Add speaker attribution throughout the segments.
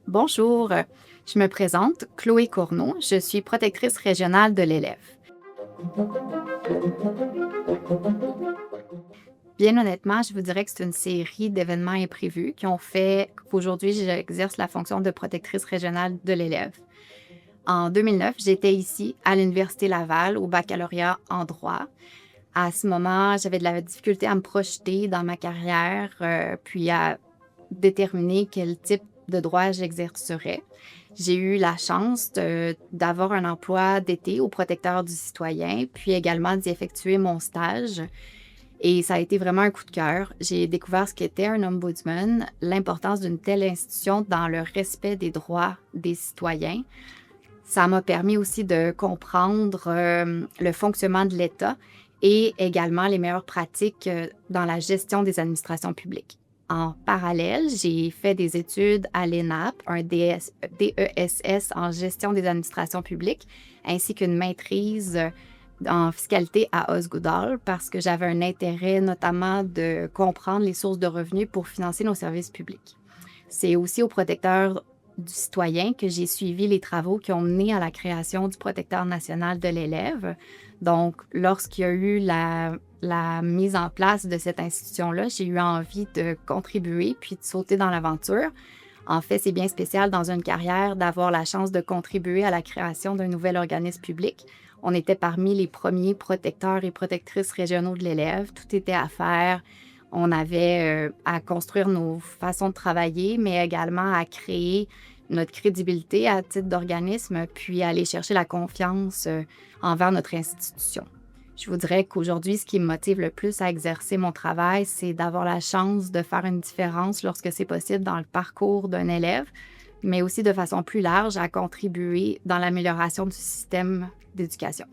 Speaker 1: Bonjour, je me présente, Chloé Cournot, je suis protectrice régionale de l'élève. Bien honnêtement, je vous dirais que c'est une série d'événements imprévus qui ont fait qu'aujourd'hui, j'exerce la fonction de protectrice régionale de l'élève. En 2009, j'étais ici à l'Université Laval au baccalauréat en droit. À ce moment, j'avais de la difficulté à me projeter dans ma carrière, puis à déterminer quel type de droit j'exercerais. J'ai eu la chance d'avoir un emploi d'été au protecteur du citoyen, puis également d'y effectuer mon stage. Et ça a été vraiment un coup de cœur. J'ai découvert ce qu'était un ombudsman, l'importance d'une telle institution dans le respect des droits des citoyens. Ça m'a permis aussi de comprendre le fonctionnement de l'État et également les meilleures pratiques dans la gestion des administrations publiques. En parallèle, j'ai fait des études à l'ENAP, un DESS en gestion des administrations publiques, ainsi qu'une maîtrise en fiscalité à Osgoodall parce que j'avais un intérêt notamment de comprendre les sources de revenus pour financer nos services publics. C'est aussi au protecteur du citoyen que j'ai suivi les travaux qui ont mené à la création du protecteur national de l'élève. Donc, lorsqu'il y a eu la mise en place de cette institution-là, j'ai eu envie de contribuer puis de sauter dans l'aventure. En fait, c'est bien spécial dans une carrière d'avoir la chance de contribuer à la création d'un nouvel organisme public. On était parmi les premiers protecteurs et protectrices régionaux de l'élève. Tout était à faire. On avait à construire nos façons de travailler, mais également à créer notre crédibilité à titre d'organisme, puis aller chercher la confiance envers notre institution. Je vous dirais qu'aujourd'hui, ce qui me motive le plus à exercer mon travail, c'est d'avoir la chance de faire une différence lorsque c'est possible dans le parcours d'un élève, mais aussi de façon plus large à contribuer dans l'amélioration du système d'éducation.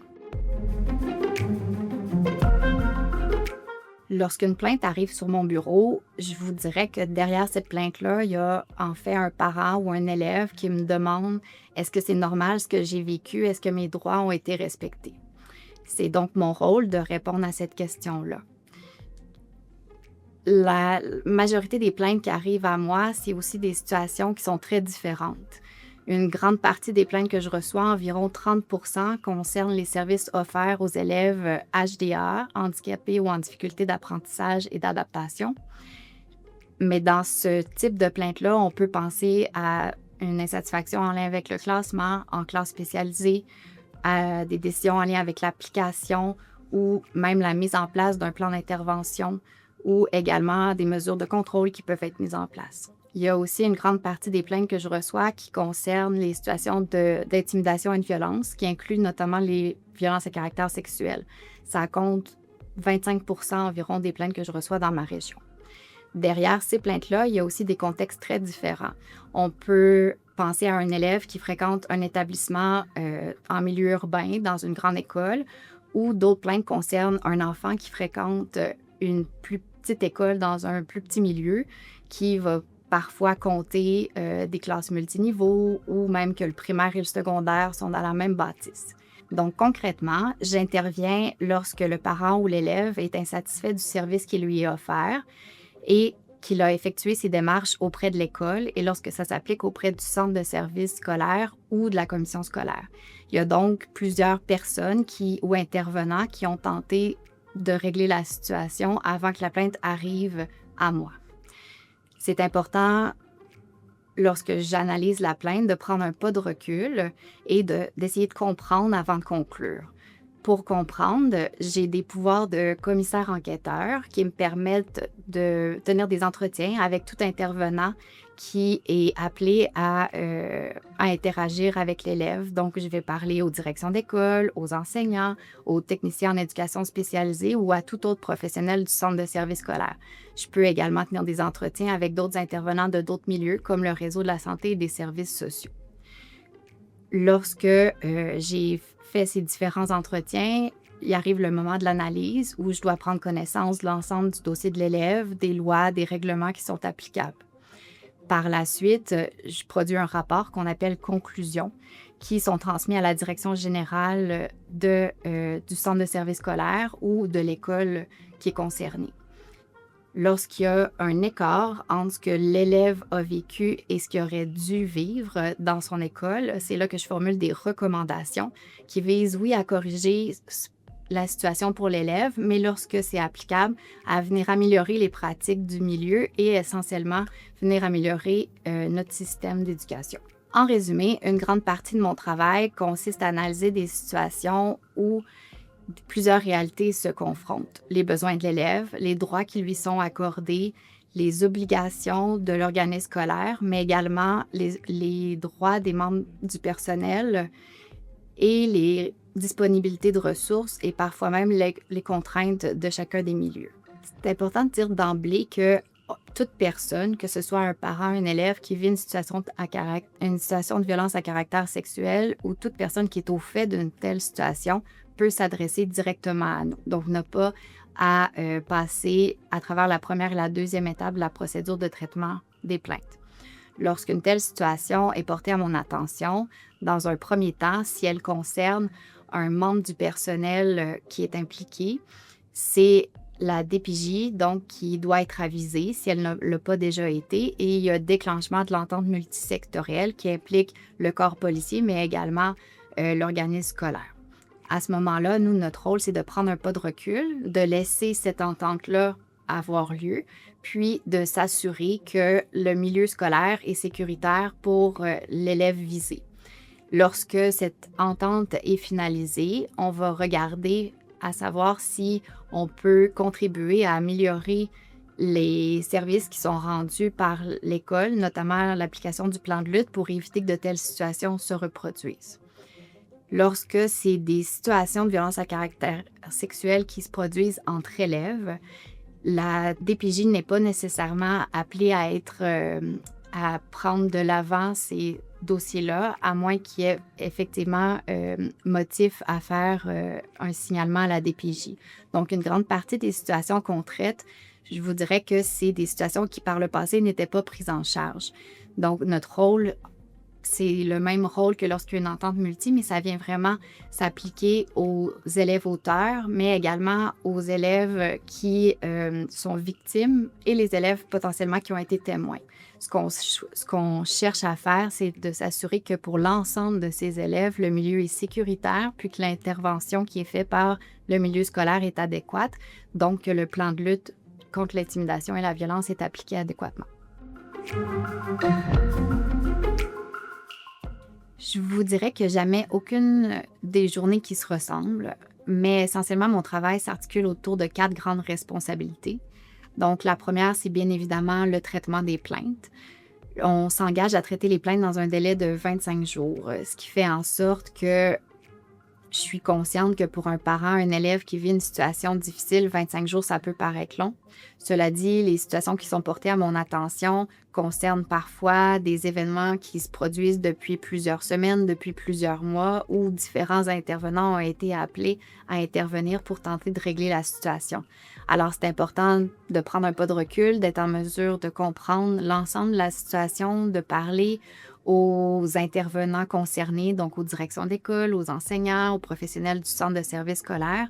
Speaker 1: Lorsqu'une plainte arrive sur mon bureau, je vous dirais que derrière cette plainte-là, il y a en fait un parent ou un élève qui me demande est-ce que c'est normal ce que j'ai vécu, est-ce que mes droits ont été respectés? C'est donc mon rôle de répondre à cette question-là. La majorité des plaintes qui arrivent à moi, c'est aussi des situations qui sont très différentes. Une grande partie des plaintes que je reçois, environ 30%, concernent les services offerts aux élèves HDA, handicapés ou en difficulté d'apprentissage et d'adaptation. Mais dans ce type de plainte-là, on peut penser à une insatisfaction en lien avec le classement, en classe spécialisée, à des décisions en lien avec l'application ou même la mise en place d'un plan d'intervention ou également des mesures de contrôle qui peuvent être mises en place. Il y a aussi une grande partie des plaintes que je reçois qui concernent les situations d'intimidation et de violence, qui incluent notamment les violences à caractère sexuel. Ça compte 25% environ des plaintes que je reçois dans ma région. Derrière ces plaintes-là, il y a aussi des contextes très différents. On peut penser à un élève qui fréquente un établissement en milieu urbain, dans une grande école, ou d'autres plaintes concernent un enfant qui fréquente une plus petite école dans un plus petit milieu, qui va parfois compter des classes multiniveaux ou même que le primaire et le secondaire sont dans la même bâtisse. Donc, concrètement, j'interviens lorsque le parent ou l'élève est insatisfait du service qui lui est offert et qu'il a effectué ses démarches auprès de l'école et lorsque ça s'applique auprès du centre de service scolaire ou de la commission scolaire. Il y a donc plusieurs personnes ou intervenants qui ont tenté de régler la situation avant que la plainte arrive à moi. C'est important, lorsque j'analyse la plainte, de prendre un pas de recul et d'essayer de comprendre avant de conclure. Pour comprendre, j'ai des pouvoirs de commissaire enquêteur qui me permettent de tenir des entretiens avec tout intervenant qui est appelé à interagir avec l'élève. Donc, je vais parler aux directions d'école, aux enseignants, aux techniciens en éducation spécialisée ou à tout autre professionnel du centre de service scolaire. Je peux également tenir des entretiens avec d'autres intervenants de d'autres milieux, comme le réseau de la santé et des services sociaux. Lorsque j'ai fait ces différents entretiens, il arrive le moment de l'analyse où je dois prendre connaissance de l'ensemble du dossier de l'élève, des lois, des règlements qui sont applicables. Par la suite, je produis un rapport qu'on appelle « Conclusions » qui sont transmis à la direction générale du centre de service scolaire ou de l'école qui est concerné. Lorsqu'il y a un écart entre ce que l'élève a vécu et ce qu'il aurait dû vivre dans son école, c'est là que je formule des recommandations qui visent, oui, à corriger la situation pour l'élève, mais lorsque c'est applicable, à venir améliorer les pratiques du milieu et essentiellement venir améliorer notre système d'éducation. En résumé, une grande partie de mon travail consiste à analyser des situations où plusieurs réalités se confrontent. Les besoins de l'élève, les droits qui lui sont accordés, les obligations de l'organisme scolaire, mais également les droits des membres du personnel et les disponibilités de ressources et parfois même les contraintes de chacun des milieux. C'est important de dire d'emblée que toute personne, que ce soit un parent, un élève qui vit une situation de violence à caractère sexuel ou toute personne qui est au fait d'une telle situation peut s'adresser directement à nous. Donc, n'a pas à passer à travers la première et la deuxième étape de la procédure de traitement des plaintes. Lorsqu'une telle situation est portée à mon attention, dans un premier temps, si elle concerne un membre du personnel qui est impliqué, c'est la DPJ, donc, qui doit être avisée si elle ne l'a pas déjà été, et il y a déclenchement de l'entente multisectorielle qui implique le corps policier, mais également l'organisme scolaire. À ce moment-là, nous, notre rôle, c'est de prendre un pas de recul, de laisser cette entente-là avoir lieu, puis de s'assurer que le milieu scolaire est sécuritaire pour l'élève visé. Lorsque cette entente est finalisée, on va regarder à savoir si on peut contribuer à améliorer les services qui sont rendus par l'école, notamment l'application du plan de lutte pour éviter que de telles situations se reproduisent. Lorsque c'est des situations de violence à caractère sexuel qui se produisent entre élèves, la DPJ n'est pas nécessairement appelée à prendre de l'avant ces dossiers-là, à moins qu'il y ait effectivement motif à faire un signalement à la DPJ. Donc, une grande partie des situations qu'on traite, je vous dirais que c'est des situations qui, par le passé, n'étaient pas prises en charge. Donc, notre rôle, c'est le même rôle que lorsqu'il y a une entente multi, mais ça vient vraiment s'appliquer aux élèves auteurs, mais également aux élèves qui sont victimes et les élèves potentiellement qui ont été témoins. Ce qu'on cherche à faire, c'est de s'assurer que pour l'ensemble de ces élèves, le milieu est sécuritaire, puis que l'intervention qui est faite par le milieu scolaire est adéquate, donc que le plan de lutte contre l'intimidation et la violence est appliqué adéquatement. Je vous dirais que jamais aucune des journées qui se ressemblent, mais essentiellement, mon travail s'articule autour de 4 grandes responsabilités. Donc, la première, c'est bien évidemment le traitement des plaintes. On s'engage à traiter les plaintes dans un délai de 25 jours, ce qui fait en sorte que je suis consciente que pour un parent, un élève qui vit une situation difficile, 25 jours, ça peut paraître long. Cela dit, les situations qui sont portées à mon attention concernent parfois des événements qui se produisent depuis plusieurs semaines, depuis plusieurs mois, où différents intervenants ont été appelés à intervenir pour tenter de régler la situation. Alors, c'est important de prendre un pas de recul, d'être en mesure de comprendre l'ensemble de la situation, de parler aux intervenants concernés, donc aux directions d'école, aux enseignants, aux professionnels du centre de service scolaire,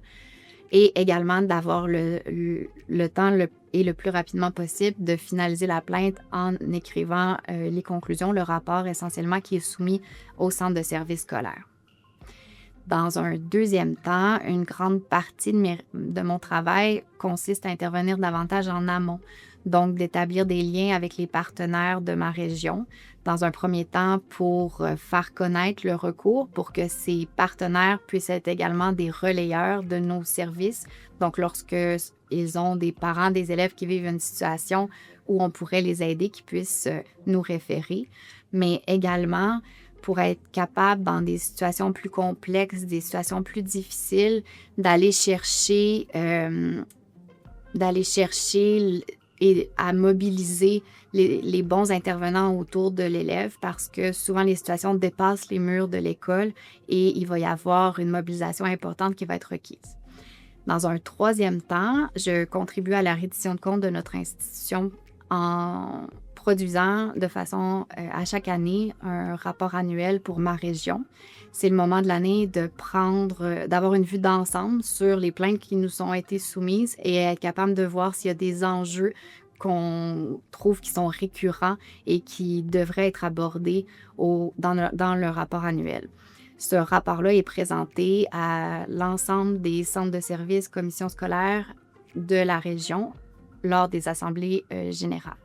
Speaker 1: et également d'avoir le temps et le plus rapidement possible de finaliser la plainte en écrivant les conclusions, le rapport essentiellement qui est soumis au centre de service scolaire. Dans un deuxième temps, une grande partie de mon travail consiste à intervenir davantage en amont, donc d'établir des liens avec les partenaires de ma région, dans un premier temps pour faire connaître le recours, pour que ces partenaires puissent être également des relayeurs de nos services. Donc, lorsque ils ont des parents, des élèves qui vivent une situation où on pourrait les aider, qu'ils puissent nous référer, mais également pour être capable, dans des situations plus complexes, des situations plus difficiles, d'aller chercher et à mobiliser les bons intervenants autour de l'élève parce que souvent les situations dépassent les murs de l'école et il va y avoir une mobilisation importante qui va être requise. Dans un troisième temps, je contribue à la reddition de comptes de notre institution en produisant de façon à chaque année un rapport annuel pour ma région. C'est le moment de l'année d'avoir une vue d'ensemble sur les plaintes qui nous ont été soumises et être capable de voir s'il y a des enjeux qu'on trouve qui sont récurrents et qui devraient être abordés dans le rapport annuel. Ce rapport-là est présenté à l'ensemble des centres de services, commissions scolaires de la région lors des assemblées générales.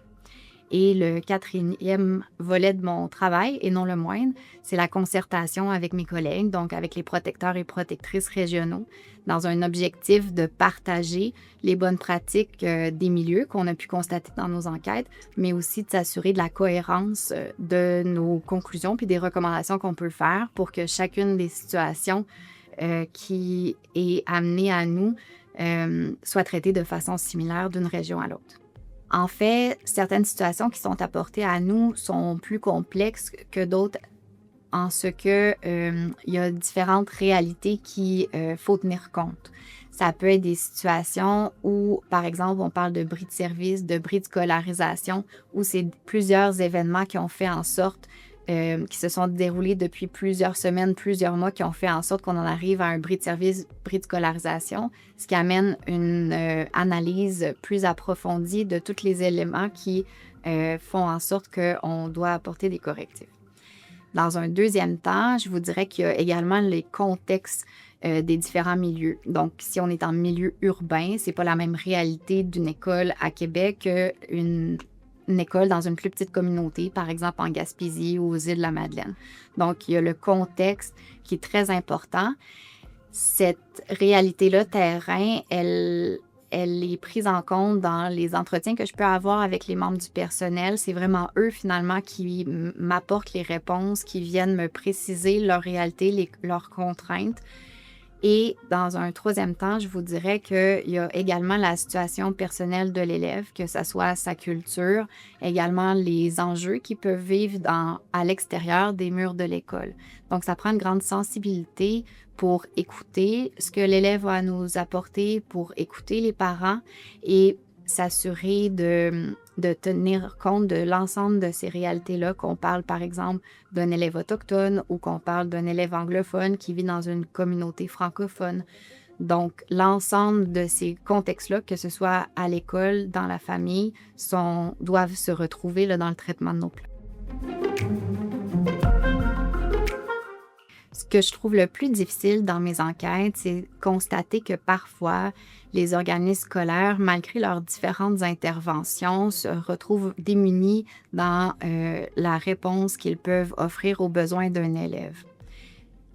Speaker 1: Et le quatrième volet de mon travail, et non le moindre, c'est la concertation avec mes collègues, donc avec les protecteurs et protectrices régionaux, dans un objectif de partager les bonnes pratiques des milieux qu'on a pu constater dans nos enquêtes, mais aussi de s'assurer de la cohérence de nos conclusions puis des recommandations qu'on peut faire pour que chacune des situations qui est amenée à nous soit traitée de façon similaire d'une région à l'autre. En fait, certaines situations qui sont apportées à nous sont plus complexes que d'autres en ce que il y a différentes réalités qu'il faut tenir compte. Ça peut être des situations où, par exemple, on parle de bris de service, de bris de scolarisation, où c'est plusieurs événements qui ont fait en sorte qui se sont déroulés depuis plusieurs semaines, plusieurs mois, qui ont fait en sorte qu'on en arrive à un bris de service, bris de scolarisation, ce qui amène une analyse plus approfondie de tous les éléments qui font en sorte qu'on doit apporter des correctifs. Dans un deuxième temps, je vous dirais qu'il y a également les contextes des différents milieux. Donc, si on est en milieu urbain, c'est pas la même réalité d'une école à Québec qu'une école dans une plus petite communauté, par exemple en Gaspésie ou aux îles de la Madeleine. Donc, il y a le contexte qui est très important. Cette réalité-là, terrain, elle est prise en compte dans les entretiens que je peux avoir avec les membres du personnel. C'est vraiment eux, finalement, qui m'apportent les réponses, qui viennent me préciser leur réalité, leurs contraintes. Et dans un troisième temps, je vous dirais qu'il y a également la situation personnelle de l'élève, que ce soit sa culture, également les enjeux qu'il peut vivre à l'extérieur des murs de l'école. Donc, ça prend une grande sensibilité pour écouter ce que l'élève va nous apporter, pour écouter les parents et s'assurer de tenir compte de l'ensemble de ces réalités-là, qu'on parle par exemple d'un élève autochtone ou qu'on parle d'un élève anglophone qui vit dans une communauté francophone. Donc, l'ensemble de ces contextes-là, que ce soit à l'école, dans la famille, doivent se retrouver là, dans le traitement de nos plaintes. Ce que je trouve le plus difficile dans mes enquêtes, c'est constater que parfois, les organismes scolaires, malgré leurs différentes interventions, se retrouvent démunis dans la réponse qu'ils peuvent offrir aux besoins d'un élève.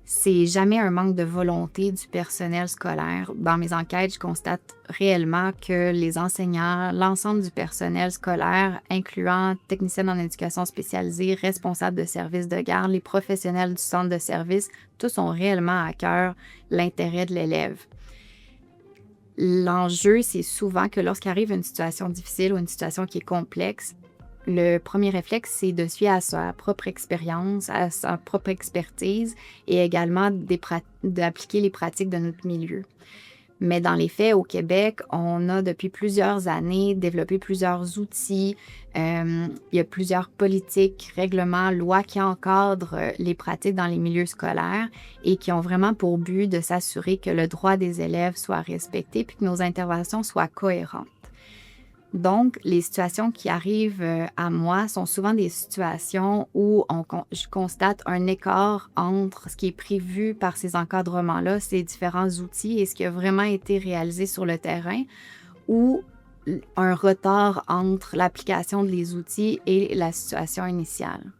Speaker 1: C'est jamais un manque de volonté du personnel scolaire. Dans mes enquêtes, je constate réellement que les enseignants, l'ensemble du personnel scolaire, incluant techniciens en éducation spécialisée, responsables de services de garde, les professionnels du centre de service, tous ont réellement à cœur l'intérêt de l'élève. L'enjeu, c'est souvent que lorsqu'arrive une situation difficile ou une situation qui est complexe, le premier réflexe, c'est de suivre à sa propre expérience, à sa propre expertise et également d'appliquer les pratiques de notre milieu. Mais dans les faits, au Québec, on a depuis plusieurs années développé plusieurs outils. Il y a plusieurs politiques, règlements, lois qui encadrent les pratiques dans les milieux scolaires et qui ont vraiment pour but de s'assurer que le droit des élèves soit respecté puis que nos interventions soient cohérentes. Donc, les situations qui arrivent à moi sont souvent des situations où je constate un écart entre ce qui est prévu par ces encadrements-là, ces différents outils et ce qui a vraiment été réalisé sur le terrain, ou un retard entre l'application des outils et la situation initiale.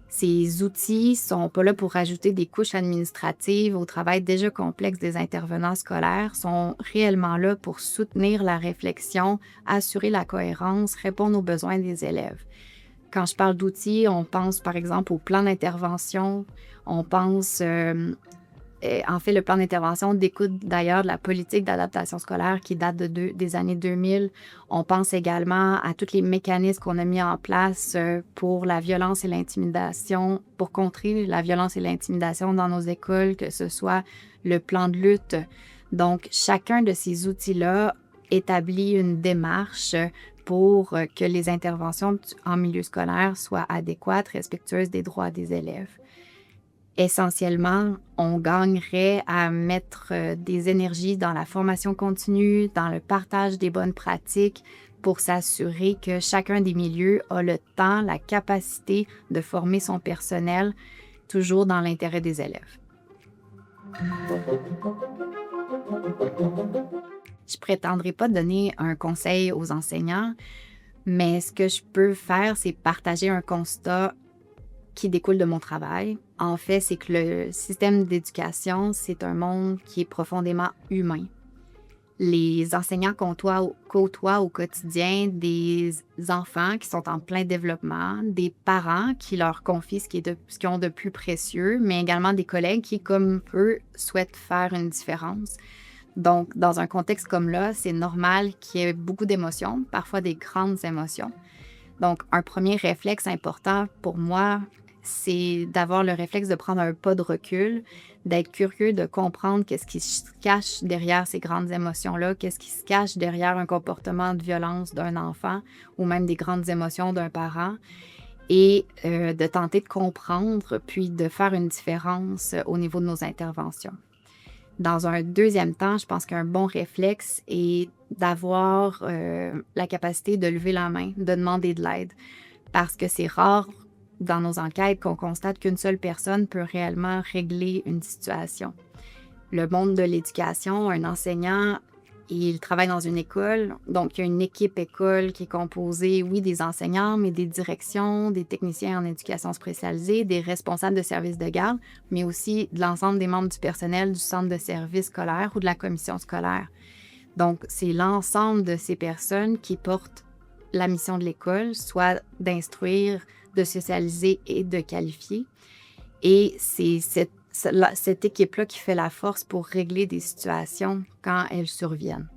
Speaker 1: Ces outils ne sont pas là pour rajouter des couches administratives au travail déjà complexe des intervenants scolaires, sont réellement là pour soutenir la réflexion, assurer la cohérence, répondre aux besoins des élèves. Quand je parle d'outils, on pense par exemple au plan d'intervention, on pense... En fait, le plan d'intervention découle d'ailleurs de la politique d'adaptation scolaire qui date des années 2000. On pense également à tous les mécanismes qu'on a mis en place pour la violence et l'intimidation, pour contrer la violence et l'intimidation dans nos écoles, que ce soit le plan de lutte. Donc, chacun de ces outils-là établit une démarche pour que les interventions en milieu scolaire soient adéquates, respectueuses des droits des élèves. Essentiellement, on gagnerait à mettre des énergies dans la formation continue, dans le partage des bonnes pratiques pour s'assurer que chacun des milieux a le temps, la capacité de former son personnel, toujours dans l'intérêt des élèves. Je prétendrai pas donner un conseil aux enseignants, mais ce que je peux faire, c'est partager un constat qui découle de mon travail. En fait, c'est que le système d'éducation, c'est un monde qui est profondément humain. Les enseignants côtoient au quotidien des enfants qui sont en plein développement, des parents qui leur confient ce qu'ils ont de plus précieux, mais également des collègues qui, comme eux, souhaitent faire une différence. Donc, dans un contexte comme là, c'est normal qu'il y ait beaucoup d'émotions, parfois des grandes émotions. Donc, un premier réflexe important pour moi, c'est d'avoir le réflexe de prendre un pas de recul, d'être curieux, de comprendre qu'est-ce qui se cache derrière ces grandes émotions-là, qu'est-ce qui se cache derrière un comportement de violence d'un enfant ou même des grandes émotions d'un parent et de tenter de comprendre puis de faire une différence au niveau de nos interventions. Dans un deuxième temps, je pense qu'un bon réflexe est d'avoir la capacité de lever la main, de demander de l'aide. Parce que c'est rare dans nos enquêtes qu'on constate qu'une seule personne peut réellement régler une situation. Le monde de l'éducation, un enseignant, il travaille dans une école, donc il y a une équipe école qui est composée, oui, des enseignants, mais des directions, des techniciens en éducation spécialisée, des responsables de services de garde, mais aussi de l'ensemble des membres du personnel du centre de service scolaire ou de la commission scolaire. Donc, c'est l'ensemble de ces personnes qui portent la mission de l'école, soit d'instruire, de socialiser et de qualifier. Et c'est cette équipe-là qui fait la force pour régler des situations quand elles surviennent.